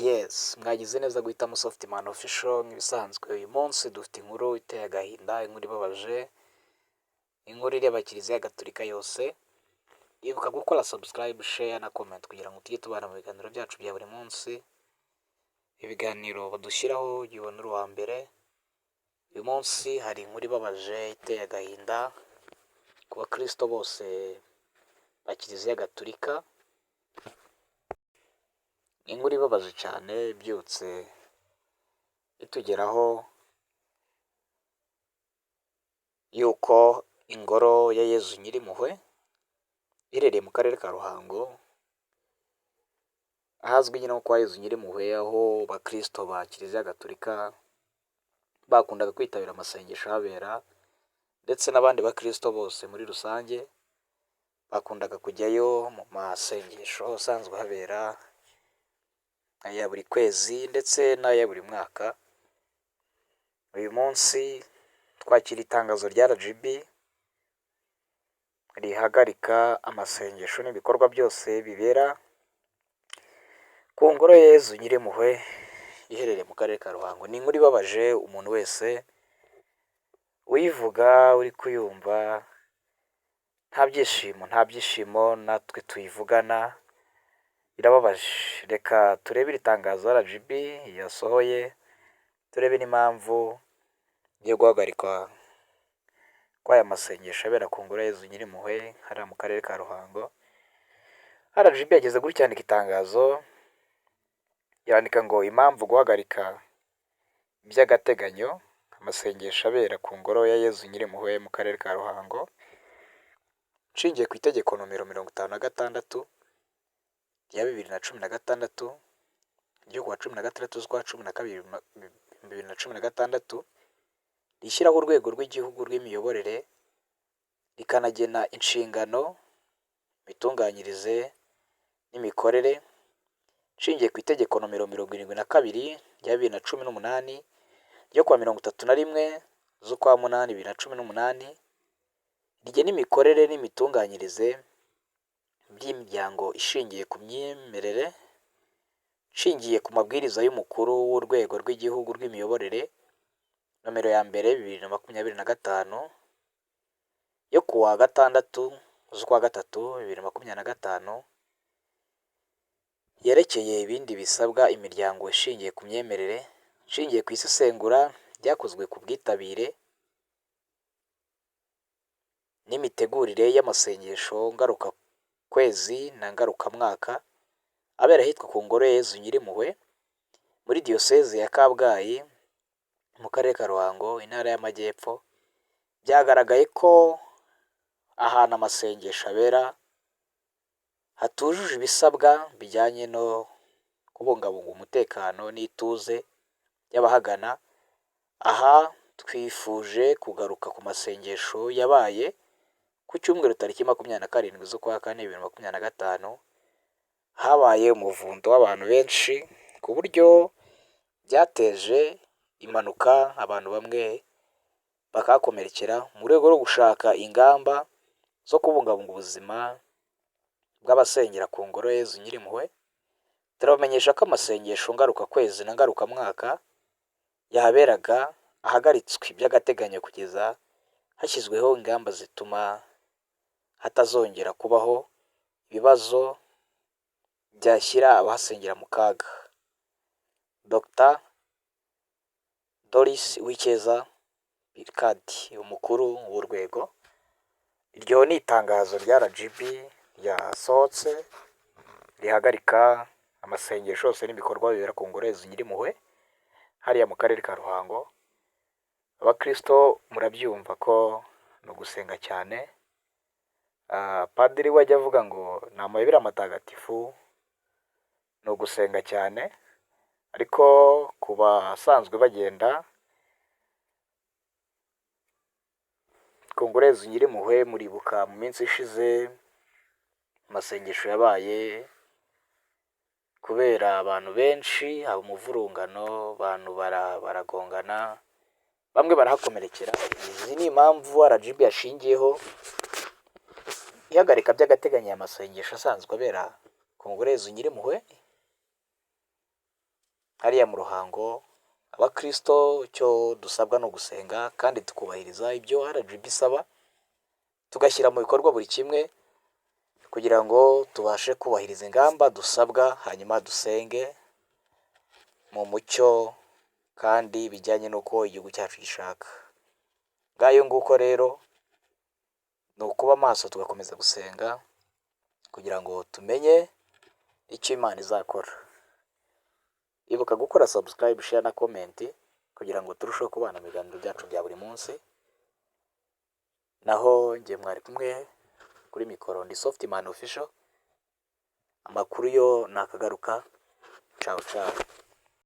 Yes, mwagize neza guhitamo Softman Official nk'ibisanzwe. Uyu munsi dufite inkuru iteye agahinda, inkuru ibabaje, inkuru ireba Kiliziya Gatolika yose. Ibuka gukora subscribe, share na comment kugira ngo tujye tubana mu biganiro byacu bya buri munsi. Ibiganiro badushyiraho ujye ubona uri uwa mbere. Uyu munsi hari inkuru ibabaje iteye agahinda ku bakristo bose ba Kiliziya Gatolika. Inkuru ibabaje cyane ibyutse itugeraho yuko ingoro ya Yezu Nyirimpuhwe iherereye mu karere ka Ruhango, ahazwi nyine nko kwa Yezu Nyirimpuhwe, aho bakristo ba Kiliziya Gatolika bakundaga kwitabira amasengesho ahabera, ndetse n'abandi bakristo bose muri rusange bakundaga kujyayo mu masengesho asanzwe ahabera, aya buri kwezi ndetse n'aya buri mwaka. Uyu munsi twakira itangazo rya RGB rihagarika amasengesho n'ibikorwa byose bibera ku ngoro ya Yezu Nyirimpuhwe iherereye mu karere ka Ruhango. Ni inkuru ibabaje, umuntu wese uyivuga uri kuyumva nta byishimo natwe tuyivugana, irababaje. Reka turebe iri tangazo RGB yasohoye, turebe n'impamvu yo guhagarikwa kw'aya masengesho abera ku ngoro ya Yezu Nyirimpuhwe hariya mu karere ka Ruhango. RGB yageze gutya yandika itangazo, yandika ngo impamvu guhagarika by'agateganyo amasengesho abera ku ngoro ya Yezu Nyirimpuhwe mu karere ka Ruhango, nshingiye ku itegeko nomero 56 rya 2016 ryo kuwa 16 z'ukwa 12 2016 rishyiraho urwego rw'igihugu rw'imiyoborere rikanagena inshingano, imitunganyirize n'imikorere, nshingiye ku itegeko nomero 72 rya 2018 ryo kuwa 31 z'ukwa 8 2018 rigena imikorere n'imitunganyirize by'imiryango ishingiye ku myemerere, nshingiye ku mabwiriza y'umukuru w'urwego rw'igihugu rw'imiyoborere nomero ya mbere 2025 yo kuwa 6 z'ukwa 3 2025 yerekeye ibindi bisabwa imiryango ishingiye ku myemerere, nshingiye ku isesengura ryakozwe ku bwitabire n'imitegurire y'amasengesho ngaruka kwezi na ngaruka mwaka abera hitwa ku ngoro ya Yezu Nyirimpuhwe muri diyoseze ya Kabgayi mu karere ka Ruhango, intara y'Amajyepfo. Byagaragaye ko ahantu amasengesho abera hatujuje ibisabwa bijyanye no kubungabunga umutekano n'ituze y'abahagana. Aha twifuje kugaruka ku masengesho yabaye ku cyumweru tariki 27 z'ukwa 4 2025. Habaye umuvundo w'abantu benshi ku buryo byateje impanuka, abantu bamwe bakakomerekera. Mu rwego rwo gushaka ingamba zo kubungabunga ubuzima bw'abasengera ku ngoro ya Yezu Nyirimpuhwe, turabamenyesha ko amasengesho ngaruka kwezi na ngaruka mwaka yahaberaga ahagaritswe by'agateganyo kugeza hashyizweho ingamba zituma hatazongera kubaho ibibazo byashyira abahasengera mu kaga. Dr Doris Uwicyeza Birkadi, umukuru w'urwego. Iryo ni itangazo rya RGB ryasohotse rihagarika amasengesho yose n'ibikorwa bibera ku ngoro ya Yezu Nyirimpuhwe hariya mu karere ka Ruhango. Abakristo murabyumva ko no gusenga cyane. Padiri we ajya avuga ngo ni amayobera matagatifu, no gusenga cyane, ariko ku basanzwe bagenda ku ngoro ya Yezu Nyirimpuhwe, muribuka mu minsi ishize amasengesho yabaye kubera abantu benshi, haba umuvurungano, abantu baragongana, bamwe barahakomerekera. Izi ni impamvu RGB yashingiyeho ihagarika by'agateganyo amasengesho asanzwe abera ku ngoro ya Yezu Nyirimpuhwe hariya mu Ruhango, abakristo icyo dusabwa no gusenga kandi tukubahiriza ibyo RGB isaba, tugashyira mu bikorwa buri kimwe kugira ngo tubashe kubahiriza ingamba dusabwa, hanyuma dusenge mu mucyo kandi bijyanye n'uko igihugu cyacu gishaka. Ngayo nguko rero ni ukuba maso tugakomeza gusenga kugira ngo tumenye icyo Imana izakora. Ibuka gukora subscribe, share na comment kugira ngo turusheho kubana mu biganiro byacu bya buri munsi. Naho njye mwari kumwe kuri mikoro ndi Softman Official. Amakuru yo nakagaruka. Ciao ciao.